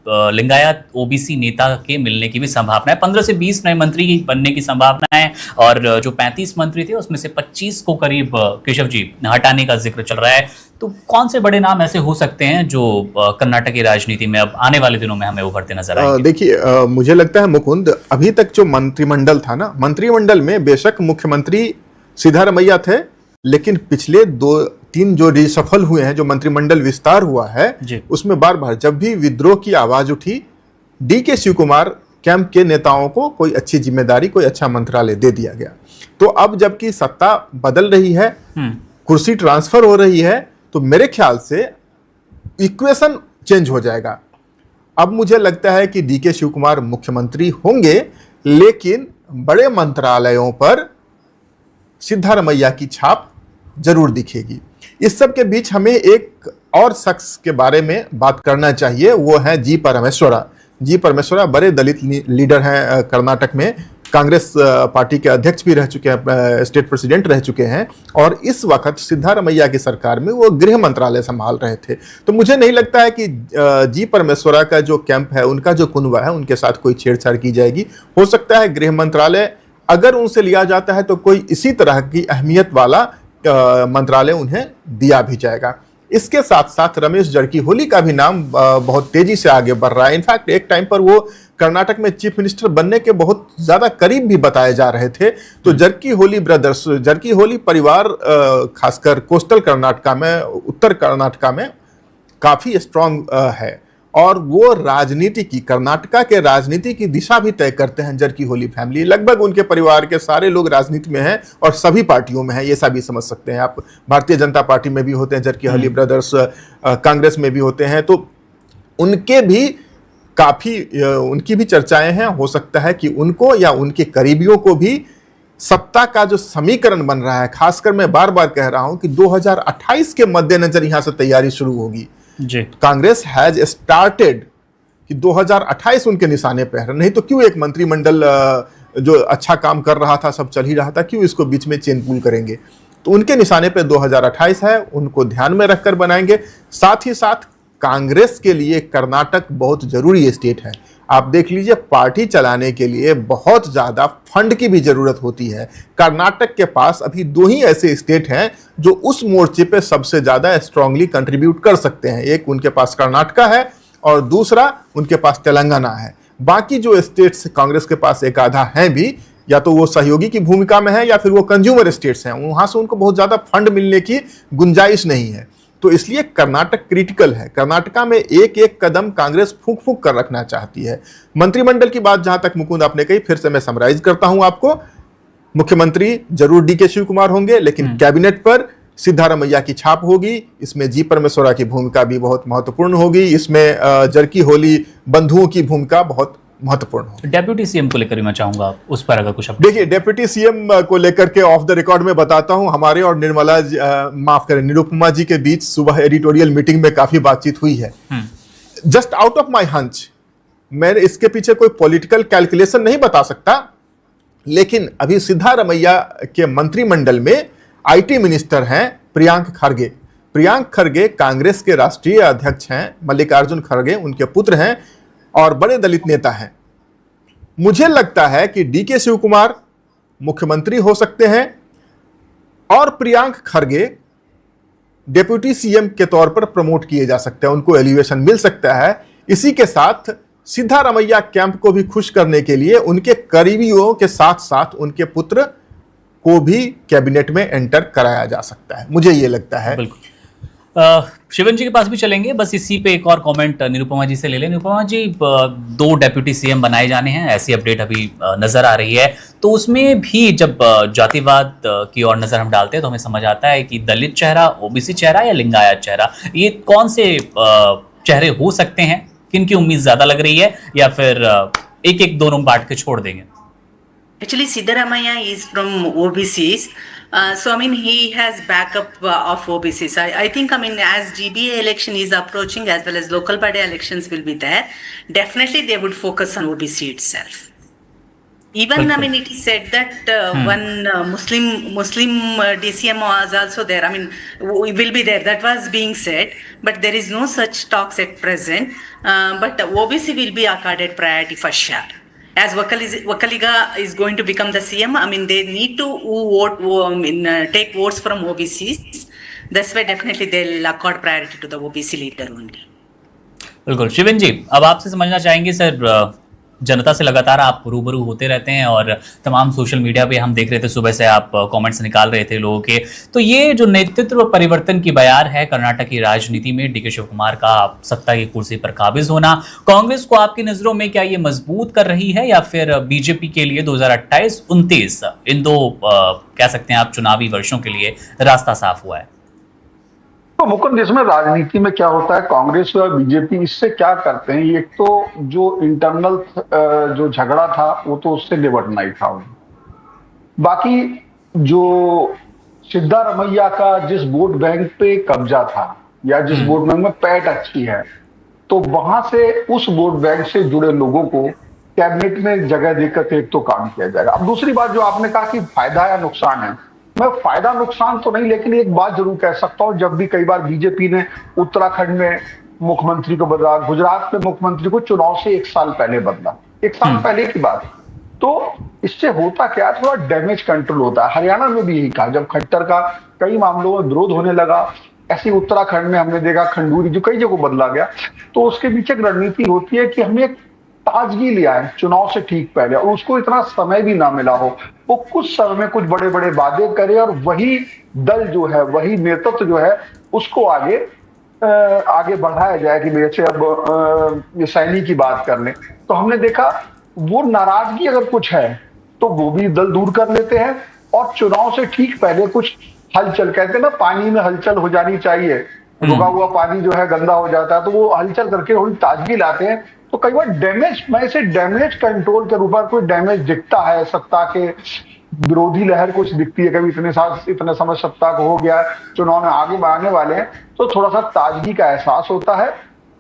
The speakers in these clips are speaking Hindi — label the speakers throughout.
Speaker 1: लिंगायत ओबीसी नेता के मिलने की भी संभावना है। 15 से 20 नए मंत्री बनने की संभावना है और जो 35 मंत्री थे उसमें से 25 को करीब केशव जी हटाने का जिक्र चल रहा है। तो कौन से बड़े नाम ऐसे हो सकते हैं जो कर्नाटक की राजनीति में अब आने वाले दिनों में हमें उभरते नजर आएंगे?
Speaker 2: देखिए, मुझे लगता है मुकुंद, अभी तक जो मंत्रिमंडल था ना, मंत्रिमंडल में बेशक मुख्यमंत्री सिद्धारमैया थे, लेकिन पिछले 2-3 जो रिसफल हुए हैं, जो मंत्रिमंडल विस्तार हुआ है, उसमें बार बार जब भी विद्रोह की आवाज उठी, डीके शिव कुमार कैंप के नेताओं को कोई अच्छी जिम्मेदारी, कोई अच्छा मंत्रालय दे दिया गया। तो अब जबकि सत्ता बदल रही है, कुर्सी ट्रांसफर हो रही है, तो मेरे ख्याल से इक्वेशन चेंज हो जाएगा। अब मुझे लगता है कि डीके शिव कुमार मुख्यमंत्री होंगे, लेकिन बड़े मंत्रालयों पर सिद्धारमैया की छाप जरूर दिखेगी। इस सब के बीच हमें एक और शख्स के बारे में बात करना चाहिए, वो है जी परमेश्वरा। जी परमेश्वरा बड़े दलित लीडर हैं कर्नाटक में, कांग्रेस पार्टी के अध्यक्ष भी रह चुके हैं, स्टेट प्रेसिडेंट रह चुके हैं, और इस वक्त सिद्धारमैया की सरकार में वो गृह मंत्रालय संभाल रहे थे। तो मुझे नहीं लगता है कि जी परमेश्वरा का जो कैंप है, उनका जो कुनबा है, उनके साथ कोई छेड़छाड़ की जाएगी। हो सकता है गृह मंत्रालय अगर उनसे लिया जाता है तो कोई इसी तरह की अहमियत वाला मंत्रालय उन्हें दिया भी जाएगा। इसके साथ साथ रमेश जरकीहोली का भी नाम बहुत तेजी से आगे बढ़ रहा है। इनफैक्ट एक टाइम पर वो कर्नाटक में चीफ मिनिस्टर बनने के बहुत ज्यादा करीब भी बताए जा रहे थे। तो जरकीहोली ब्रदर्स, जरकीहोली परिवार खासकर कोस्टल कर्नाटका में, उत्तर कर्नाटका में काफी स्ट्रांग है, और वो राजनीति की, कर्नाटका के राजनीति की दिशा भी तय करते हैं। जरकीहोली फैमिली, लगभग उनके परिवार के सारे लोग राजनीति में हैं और सभी पार्टियों में हैं, ये सब भी समझ सकते हैं आप। भारतीय जनता पार्टी में भी होते हैं जरकीहोली ब्रदर्स, कांग्रेस में भी होते हैं, तो उनके भी उनकी भी चर्चाएं हैं। हो सकता है कि उनको या उनके करीबियों को भी सत्ता का जो समीकरण बन रहा है, खासकर मैं बार बार कह रहा हूं कि 2028 के मद्देनजर यहां से तैयारी शुरू होगी। कांग्रेस हैज स्टार्टेड कि 2028 उनके निशाने पे है, नहीं तो क्यों एक मंत्रिमंडल जो अच्छा काम कर रहा था, सब चल ही रहा था, क्यों इसको बीच में चेन पुल करेंगे? तो उनके निशाने पे 2028 है, उनको ध्यान में रखकर बनाएंगे। साथ ही साथ कांग्रेस के लिए कर्नाटक बहुत जरूरी स्टेट है। आप देख लीजिए, पार्टी चलाने के लिए बहुत ज्यादा फंड की भी जरूरत होती है। कर्नाटक के पास अभी 2 ही ऐसे स्टेट हैं जो उस मोर्चे पे सबसे ज्यादा स्ट्रांगली कंट्रीब्यूट कर सकते हैं। एक उनके पास कर्नाटका है और दूसरा उनके पास तेलंगाना है। बाकी जो स्टेट्स कांग्रेस के पास एक आधा हैं भी, या तो वो सहयोगी की भूमिका में है या फिर वो कंज्यूमर स्टेट्स हैं, वहां से उनको बहुत ज्यादा फंड मिलने की गुंजाइश नहीं है। तो इसलिए कर्नाटक क्रिटिकल है। कर्नाटका में एक एक कदम कांग्रेस फूंक फूंक कर रखना चाहती है। मंत्रिमंडल की बात जहां तक मुकुंद आपने कही, फिर से मैं समराइज करता हूं आपको। मुख्यमंत्री जरूर डीके शिव कुमार होंगे, लेकिन कैबिनेट पर सिद्धारमैया की छाप होगी। इसमें जी परमेश्वरा की भूमिका भी बहुत महत्वपूर्ण होगी। इसमें जरकीहोली बंधुओं की भूमिका बहुत महत्वपूर्ण हो।
Speaker 1: डेप्यूटी सीएम को लेकर मैं चाहूंगा उस पर अगर कुछ
Speaker 2: देखिए, डेप्यूटी सीएम को लेकर के ऑफ द रिकॉर्ड में बताता हूं, हमारे और निरुपमा जी के बीच सुबह एडिटोरियल मीटिंग में काफी बातचीत हुई है। Just out of my hunch, मैं इसके पीछे कोई पॉलिटिकल कैलकुलेशन नहीं बता सकता, लेकिन अभी सिद्धारमैया के मंत्रिमंडल में आईटी मिनिस्टर हैं प्रियांक खरगे। प्रियांक खरगे कांग्रेस के राष्ट्रीय अध्यक्ष हैं, मल्लिकार्जुन खरगे उनके पुत्र हैं और बड़े दलित नेता हैं। मुझे लगता है कि डीके शिव कुमार मुख्यमंत्री हो सकते हैं और प्रियांक खरगे डेप्यूटी सीएम के तौर पर प्रमोट किए जा सकते हैं, उनको एलिवेशन मिल सकता है। इसी के साथ सिद्धारमैया कैंप को भी खुश करने के लिए उनके करीबियों के साथ साथ उनके पुत्र को भी कैबिनेट में एंटर कराया जा सकता है, मुझे ये लगता है।
Speaker 1: बिल्कुल। शिवन जी के पास भी चलेंगे, बस इसी पे एक और कमेंट निरुपमा जी से ले लें। निरुपमा जी, 2 डेप्यूटी सीएम बनाए जाने हैं, ऐसी अपडेट अभी नजर आ रही है। तो उसमें भी जब जातिवाद की ओर नजर हम डालते हैं तो हमें समझ आता है कि दलित चेहरा, ओबीसी चेहरा या लिंगायत चेहरा, ये कौन से चेहरे हो सकते हैं? किन की उम्मीद ज्यादा लग रही है, या फिर एक एक दोनों बांट के छोड़ देंगे?
Speaker 3: Actually, Siddaramaiya is from OBCs. So, I mean, he has backup of OBCs. I think, I mean, as GBA election is approaching, as well as local body elections will be there, definitely they would focus on OBC itself. Even, I mean, it is said that one Muslim DCM was also there. I mean, will be there. That was being said, but there is no such talks at present. But OBC will be accorded priority for sure. As Wakaliga is going to become the CM, I mean, they need to take votes from OBCs. That's why definitely they'll accord priority to the OBC leader only.
Speaker 1: बिल्कुल। शिवन जी, अब आपसे समझना चाहेंगे सर, जनता से लगातार आप रूबरू होते रहते हैं और तमाम सोशल मीडिया पे हम देख रहे थे, सुबह से आप कमेंट्स निकाल रहे थे लोगों के, तो ये जो नेतृत्व परिवर्तन की बयार है कर्नाटक की राजनीति में, डीके शिव कुमार का सत्ता की कुर्सी पर काबिज होना, कांग्रेस को आपकी नजरों में क्या ये मजबूत कर रही है या फिर बीजेपी के लिए 2028-29 इन दो कह सकते हैं आप चुनावी वर्षों के लिए रास्ता साफ हुआ है?
Speaker 4: तो मुकुंद, इसमें राजनीति में क्या होता है, कांग्रेस और बीजेपी इससे क्या करते हैं, एक तो जो इंटरनल जो झगड़ा था वो तो उससे निपटना ही था। बाकी जो सिद्धारमैया का जिस वोट बैंक पे कब्जा था या जिस वोट बैंक में पैठ अच्छी है, तो वहां से उस वोट बैंक से जुड़े लोगों को कैबिनेट में जगह देकर एक तो काम किया जाएगा। अब दूसरी बात जो आपने कहा कि फायदा या नुकसान है, मैं फायदा नुकसान तो नहीं, लेकिन एक बात जरूर कह सकता हूं, जब भी कई बार बीजेपी ने उत्तराखंड में मुख्यमंत्री को बदला, गुजरात में मुख्यमंत्री को चुनाव से 1 साल पहले बदला, 1 साल पहले की बात, तो इससे होता क्या, थोड़ा डैमेज कंट्रोल होता है। हरियाणा में भी यही कहा, जब खट्टर का कई मामलों में विरोध होने लगा, ऐसे उत्तराखंड में हमने देखा खंडूरी जो कई जगह बदला गया, तो उसके पीछे एक रणनीति होती है कि हमें ताजगी लिया है चुनाव से ठीक पहले, और उसको इतना समय भी ना मिला हो, वो कुछ समय में कुछ बड़े बड़े वादे करे और वही दल जो है, वही नेतृत्व जो है, उसको आगे बढ़ाया जाए कि जैसे अब ये सैनी की बात कर लें, तो हमने देखा वो नाराजगी अगर कुछ है तो वो भी दल दूर कर लेते हैं, और चुनाव से ठीक पहले कुछ हलचल, कहते हैं ना पानी में हलचल हो जानी चाहिए, रुका हुआ पानी जो है गंदा हो जाता है, तो वो हलचल करके थोड़ी ताजगी लाते हैं। तो कई बार डैमेज, मैं इसे डैमेज कंट्रोल के रूप में, कोई डैमेज दिखता है, सत्ता के विरोधी लहर कुछ दिखती है, कभी इतने समय सत्ता को हो गया, चुनाव में आगे बढ़ाने वाले हैं, तो थोड़ा सा ताजगी का एहसास होता है।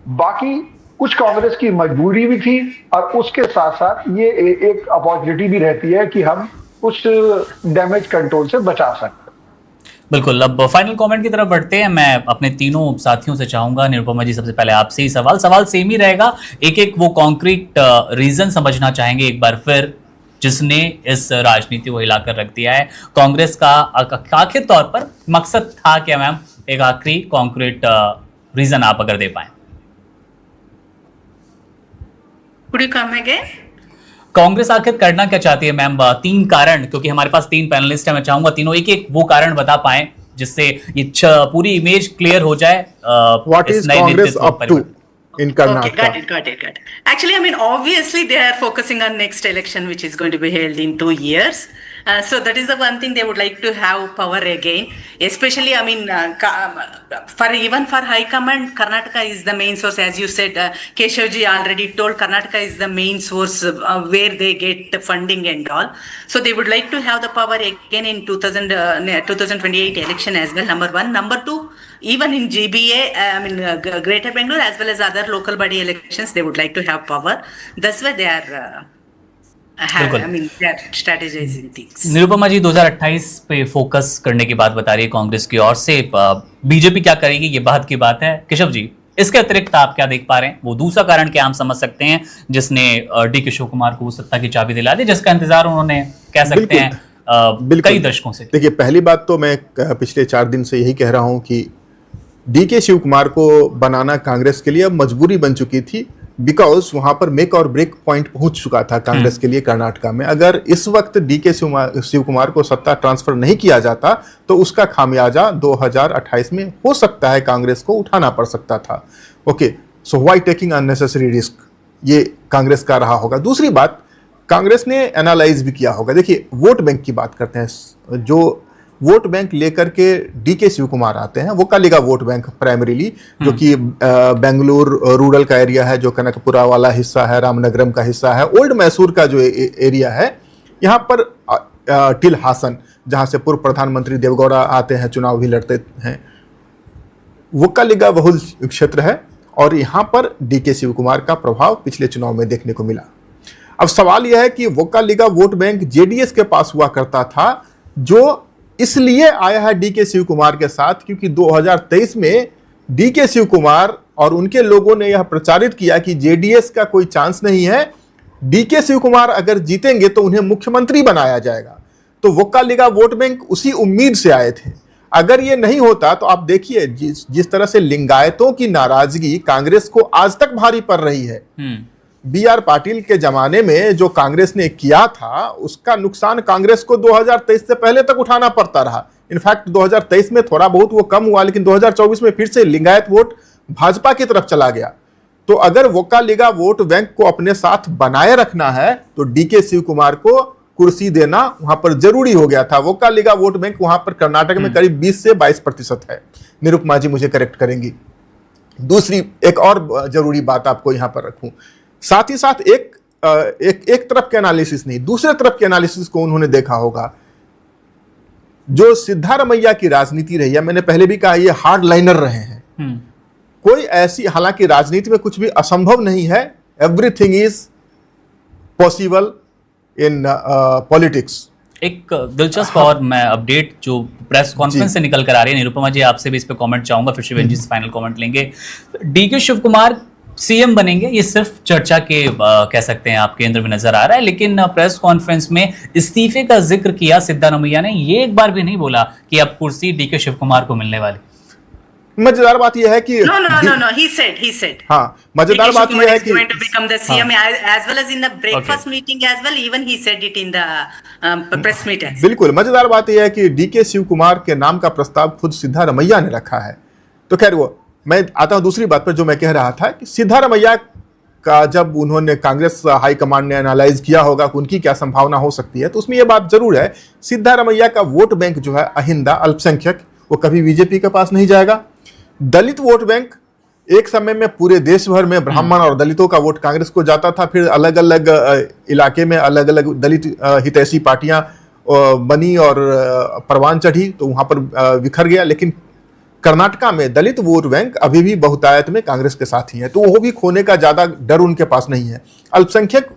Speaker 4: बाकी कुछ कांग्रेस की मजबूरी भी थी, और उसके साथ साथ ये एक अपॉर्चुनिटी भी रहती है कि हम उस डैमेज कंट्रोल से बचा सकते हैं।
Speaker 1: बिल्कुल। अब फाइनल कमेंट की तरफ बढ़ते हैं। मैं अपने तीनों साथियों से चाहूंगा, निरुपमा जी सबसे पहले आपसे ही सवाल सेम ही रहेगा, एक वो कॉन्क्रीट रीजन समझना चाहेंगे एक बार फिर जिसने इस राजनीति को हिलाकर रख दिया है। कांग्रेस का आखिर तौर पर मकसद था क्या मैम? एक आखिरी कॉन्क्रीट रीजन आप अगर दे पाए।
Speaker 3: Could you come again?
Speaker 1: Congress आखिर करना क्या चाहती है मैम? 3 कारण, क्योंकि हमारे पास 3 पैनलिस्ट हैं, मैं चाहूंगा तीनों एक वो कारण बता पाएं जिससे ये पूरी इमेज क्लियर हो जाए।
Speaker 2: What is Congress up to in Karnataka?
Speaker 3: Okay, got it. Actually, I mean, obviously they are focusing on next election, which is going to be held in 2 years. So that is the one thing they would like to have power again. Especially, I mean, for High Command, Karnataka is the main source. As you said, Keshavji already told Karnataka is the main source where they get the funding and all. So they would like to have the power again in 2028 election as well. Number one. Number two, even in GBA, I mean, Greater Bangalore as well as other local body elections, they would like to have power. That's why they are. I mean, they are strategizing things.
Speaker 1: Nirupama जी 2028 पे फोकस करने की बात बता रही है कांग्रेस की ओर से, बीजेपी क्या करेगी ये बात की बात है। केशव जी, इसके अतिरिक्त आप क्या देख पा रहे हैं? वो दूसरा कारण क्या हम समझ सकते हैं जिसने डीके शिव कुमार को सत्ता की चाबी दिला दी, जिसका इंतजार उन्होंने कह सकते हैं कई दशकों से?
Speaker 2: देखिए, पहली बात तो मैं पिछले 4 दिन से यही कह रहा हूं कि डीके शिव कुमार को बनाना कांग्रेस के लिए अब मजबूरी बन चुकी थी, बिकॉज वहां पर मेक और ब्रेक पॉइंट पहुंच चुका था कांग्रेस के लिए कर्नाटका में। अगर इस वक्त डीके शिव कुमार को सत्ता ट्रांसफर नहीं किया जाता तो उसका खामियाजा 2028 में हो सकता है कांग्रेस को उठाना पड़ सकता था। Okay, so why taking unnecessary risk, ये कांग्रेस का रहा होगा। दूसरी बात, कांग्रेस ने एनालाइज भी किया होगा। देखिए, वोट बैंक की बात करते हैं, जो वोट बैंक लेकर के डीके शिव कुमार आते हैं वो कालीगा वोट बैंक प्राइमरीली, जो कि बेंगलुरु रूरल का एरिया है, जो कनकपुरा वाला हिस्सा है, रामनगरम का हिस्सा है, ओल्ड मैसूर का जो एरिया है, यहाँ पर टिल हासन, जहाँ से पूर्व प्रधानमंत्री देवगौड़ा आते हैं, चुनाव भी लड़ते हैं, वो कालीगा बहुल क्षेत्र है, और यहाँ पर डीके शिव कुमार का प्रभाव पिछले चुनाव में देखने को मिला। अब सवाल यह है कि वोक्कालिगा वोट बैंक जेडीएस के पास हुआ करता था, जो इसलिए आया है डीके शिव कुमार के साथ क्योंकि 2023 में डीके शिव कुमार और उनके लोगों ने यह प्रचारित किया कि जेडीएस का कोई चांस नहीं है, डीके शिव कुमार अगर जीतेंगे तो उन्हें मुख्यमंत्री बनाया जाएगा। तो वोक्कालिगा वोट बैंक उसी उम्मीद से आए थे। अगर ये नहीं होता तो आप देखिए जिस तरह से लिंगायतों की नाराजगी कांग्रेस को आज तक भारी पड़ रही है। बी.आर. पाटिल के जमाने में जो कांग्रेस ने किया था उसका नुकसान कांग्रेस को 2023 से पहले तक उठाना पड़ता रहा। इनफैक्ट 2023 में थोड़ा बहुत वो कम हुआ, लेकिन 2024 में फिर से लिंगायत वोट भाजपा की तरफ चला गया। तो अगर वोक्कालिगा वोट बैंक को अपने साथ बनाए रखना है तो डीके शिव कुमार को कुर्सी देना वहां पर जरूरी हो गया था। वोक्कालिगा वोट बैंक वहां पर कर्नाटक में करीब 20 से 22% है। निरुपमा जी मुझे करेक्ट करेंगी। दूसरी एक और जरूरी बात आपको यहां पर रखूं, साथ ही साथ एक तरफ के एनालिसिस नहीं, दूसरे तरफ के एनालिसिस को उन्होंने देखा होगा। जो सिद्धारमैया की राजनीति रही है, मैंने पहले भी कहा, ये हार्ड लाइनर रहे हैं। कोई ऐसी, हालांकि राजनीति में कुछ भी असंभव नहीं है, everything is possible in politics.
Speaker 1: एक दिलचस्प और मैं अपडेट जो प्रेस कॉन्फ्रेंस से निकल कर आ रही है, निरुपमा जी आपसे भी इस पे कमेंट चाहूंगा, फिर शिवेंद्र जी से फाइनल कमेंट लेंगे। डीके शिव कुमार सीएम बनेंगे, ये सिर्फ चर्चा के कह सकते हैं आप केंद्र में नजर आ रहा है, लेकिन प्रेस कॉन्फ्रेंस में इस्तीफे का जिक्र किया सिद्धारमैया ने, ये एक बार भी नहीं बोला कि अब कुर्सी डीके शिव कुमार को मिलने वाली।
Speaker 2: मजेदार बात यह है कि
Speaker 3: no, he said
Speaker 2: हाँ, मजेदार बात यह है कि
Speaker 3: going to become the CM as well as in the breakfast meeting as well, even he said it in the press meet as well.
Speaker 2: बिल्कुल, मजेदार बात यह है कि डीके शिव कुमार के नाम का प्रस्ताव खुद सिद्धारमैया ने रखा है। तो खैर, वो मैं आता हूं दूसरी बात पर, जो मैं कह रहा था कि सिद्धारमैया का जब उन्होंने कांग्रेस हाईकमांड ने एनालाइज किया होगा कि उनकी क्या संभावना हो सकती है, तो उसमें यह बात जरूर है, सिद्धारमैया का वोट बैंक जो है अहिंदा अल्पसंख्यक, वो कभी बीजेपी के पास नहीं जाएगा। दलित वोट बैंक, एक समय में पूरे देश भर में ब्राह्मण और दलितों का वोट कांग्रेस को जाता था, फिर अलग अलग इलाके में अलग अलग दलित हितैषी पार्टियां बनी और परवान चढ़ी, तो वहां पर बिखर गया। लेकिन कर्नाटका में दलित वोट बैंक अभी भी बहुतायत में कांग्रेस के साथ ही है, तो वो भी खोने का ज्यादा डर उनके पास नहीं है। अल्पसंख्यक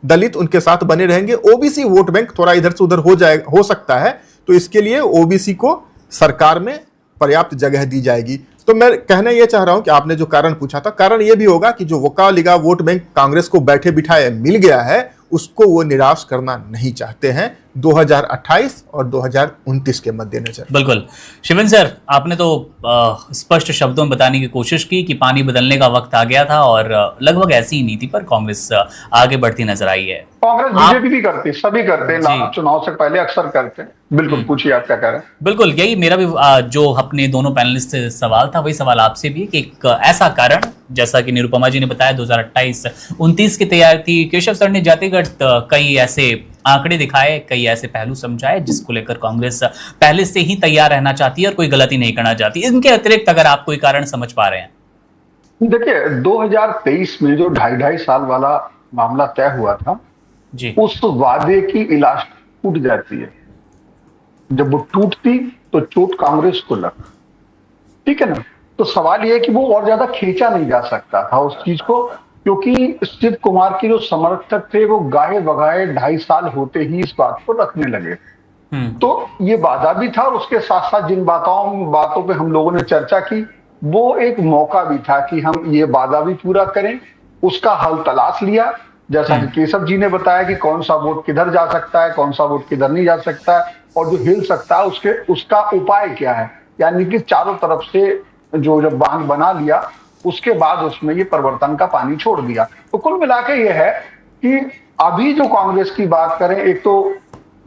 Speaker 2: दलित उनके साथ बने रहेंगे। ओबीसी वोट बैंक थोड़ा इधर से उधर हो सकता है, तो इसके लिए ओबीसी को सरकार में पर्याप्त जगह दी जाएगी। तो मैं कहना यह चाह रहा हूं कि आपने जो कारण पूछा था, कारण यह भी होगा कि जो वोक्कालिगा वोट बैंक कांग्रेस को बैठे बिठाए मिल गया है, उसको वो निराश करना नहीं चाहते हैं 2028 और 2029 के मद्देनजर।
Speaker 1: बिल्कुल। शिवेंद्र सर, आपने तो स्पष्ट शब्दों में बताने की कोशिश की कि पानी बदलने का वक्त आ गया था और लगभग ऐसी ही नीति पर कांग्रेस आगे बढ़ती नजर आई है।
Speaker 4: कांग्रेस बीजेपी भी करती है, सभी करते हैं, चुनाव से पहले अक्सर करते हैं। बिल्कुल, पूछिए आप क्या कह रहे हैं।
Speaker 1: बिल्कुल, यही मेरा भी जो अपने दोनों पैनलिस्ट से सवाल था, वही सवाल आपसे भी कि एक ऐसा कारण, जैसा कि निरुपमा जी ने बताया 2028-29 की तैयारी थी, केशव सर ने जातिगत कई ऐसे आंकड़े दिखाए, कई ऐसे पहलू समझाए जिसको लेकर कांग्रेस पहले से ही तैयार रहना चाहती है और कोई गलती नहीं करना चाहती। इनके अतिरिक्त अगर आप कोई कारण समझ पा रहे हैं?
Speaker 4: देखिए, 2023 में जो 2.5 साल वाला मामला तय हुआ था जी, उस वादे की इलास्टिक टूट जाती है। जब वो टूटती तो चोट कांग्रेस को लग, ठीक है ना। तो सवाल यह है कि वो और ज्यादा खींचा नहीं जा सकता था उस चीज को, क्योंकि शिव कुमार के जो समर्थक थे वो गाहे बगाहे 2.5 साल होते ही इस बात को रखने लगे। तो ये वादा भी था, और उसके साथ साथ जिन बातों पे हम लोगों ने चर्चा की, वो एक मौका भी था कि हम ये वादा भी पूरा करें। उसका हल तलाश लिया, जैसा कि केशव जी ने बताया कि कौन सा वोट किधर जा सकता है, कौन सा वोट किधर नहीं जा सकता है, और जो हिल सकता है उसका उपाय क्या है। यानी कि चारों तरफ से जब बांध बना लिया, उसके बाद उसमें ये परिवर्तन का पानी छोड़ दिया। तो कुल मिलाकर ये है कि अभी जो कांग्रेस की बात करें, एक तो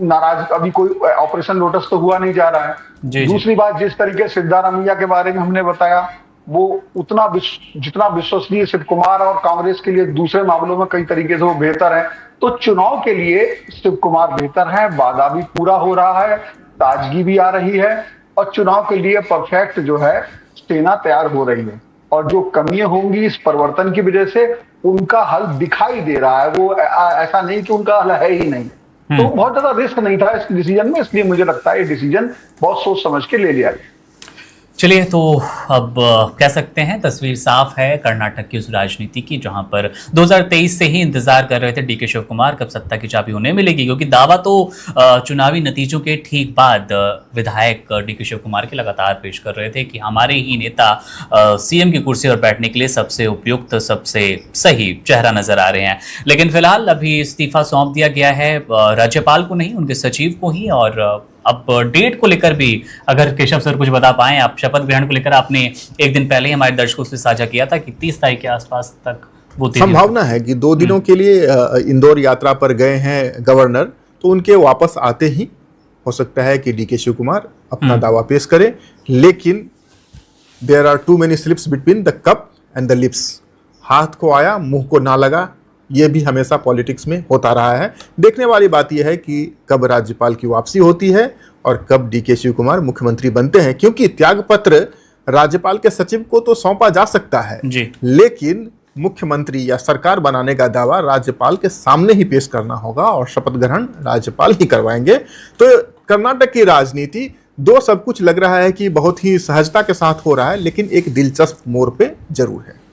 Speaker 4: नाराज, अभी कोई ऑपरेशन लोटस तो हुआ नहीं जा रहा है। दूसरी बात, जिस तरीके से सिद्धारमैया के बारे में हमने बताया, वो उतना जितना विश्वसनीय शिव कुमार और कांग्रेस के लिए दूसरे मामलों में कई तरीके से वो बेहतर है, तो चुनाव के लिए शिव कुमार बेहतर है। वादा भी पूरा हो रहा है, ताजगी भी आ रही है, और चुनाव के लिए परफेक्ट जो है सेना तैयार हो रही है। और जो कमियां होंगी इस परिवर्तन की वजह से, उनका हल दिखाई दे रहा है। वो ऐसा नहीं कि उनका हल है ही नहीं। तो बहुत ज्यादा रिस्क नहीं था इस डिसीजन में, इसलिए मुझे लगता है ये डिसीजन बहुत सोच समझ के ले लिया गया।
Speaker 1: चलिए, तो अब कह सकते हैं तस्वीर साफ है कर्नाटक की उस राजनीति की, जहां पर 2023 से ही इंतजार कर रहे थे डीके शिव कुमार कब सत्ता की चाबी उन्हें मिलेगी, क्योंकि दावा तो चुनावी नतीजों के ठीक बाद विधायक डीके शिव कुमार के लगातार पेश कर रहे थे कि हमारे ही नेता सीएम की कुर्सी पर बैठने के लिए सबसे उपयुक्त, सबसे सही चेहरा नजर आ रहे हैं। लेकिन फिलहाल अभी इस्तीफा सौंप दिया गया है राज्यपाल को नहीं, उनके सचिव को ही। और अब डेट को लेकर भी अगर केशव सर कुछ बता पाएं, आप शपथ ग्रहण को लेकर आपने एक दिन पहले ही हमारे दर्शकों से साझा किया था कि 30 तारीख के आसपास तक वो
Speaker 2: संभावना है कि 2 दिनों के लिए इंदौर यात्रा पर गए हैं गवर्नर, तो उनके वापस आते ही हो सकता है कि डीके शिव कुमार अपना दावा पेश करें। लेकिन there are too many slips between the cup and the lips. हाथ को आया मुंह को ना लगा, ये भी हमेशा पॉलिटिक्स में होता रहा है। देखने वाली बात यह है कि कब राज्यपाल की वापसी होती है और कब डीके शिव कुमार मुख्यमंत्री बनते हैं, क्योंकि त्यागपत्र राज्यपाल के सचिव को तो सौंपा जा सकता है
Speaker 1: जी।
Speaker 2: लेकिन मुख्यमंत्री या सरकार बनाने का दावा राज्यपाल के सामने ही पेश करना होगा और शपथ ग्रहण राज्यपाल ही करवाएंगे। तो कर्नाटक की राजनीति सब कुछ लग रहा है कि बहुत ही सहजता के साथ हो रहा है, लेकिन एक दिलचस्प मोड़ पे जरूर है।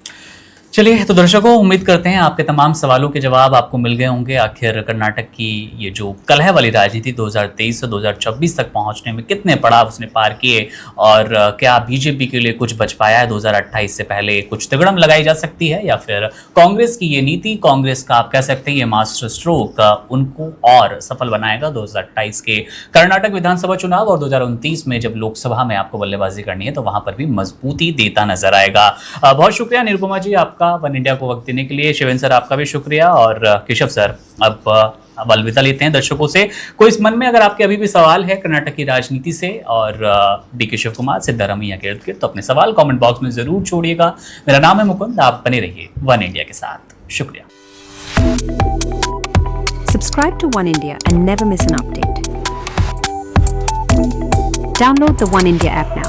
Speaker 1: चलिए, तो दर्शकों, उम्मीद करते हैं आपके तमाम सवालों के जवाब आपको मिल गए होंगे। आखिर कर्नाटक की ये जो कलह वाली राजनीति 2023 से 2024 तक पहुंचने में कितने पड़ाव उसने पार किए, और क्या बीजेपी के लिए कुछ बच पाया है 2028 से पहले, कुछ तिगड़म लगाई जा सकती है, या फिर कांग्रेस की ये नीति, कांग्रेस का आप कह सकते हैं ये मास्टर स्ट्रोक उनको और सफल बनाएगा 2028 के कर्नाटक विधानसभा चुनाव, और 2029 में जब लोकसभा में आपको बल्लेबाजी करनी है तो वहां पर भी मजबूती देता नजर आएगा। बहुत शुक्रिया निरुपमा जी आपका वन इंडिया को वक्त देने के लिए। शिवेन सर आपका भी शुक्रिया, और केशव सर अब अलविदा लेते हैं दर्शकों से। कोई इस मन में अगर आपके अभी भी सवाल है कर्नाटक की राजनीति से और डीके शिव कुमार, सिद्धारमैया के इर्द गिर्द, तो अपने सवाल कमेंट बॉक्स में जरूर छोड़िएगा। मेरा नाम है मुकुंद, आप बने रहिए वन इंडिया के साथ। शुक्रिया।
Speaker 5: Subscribe to One India and never miss an update. Download the One India app now.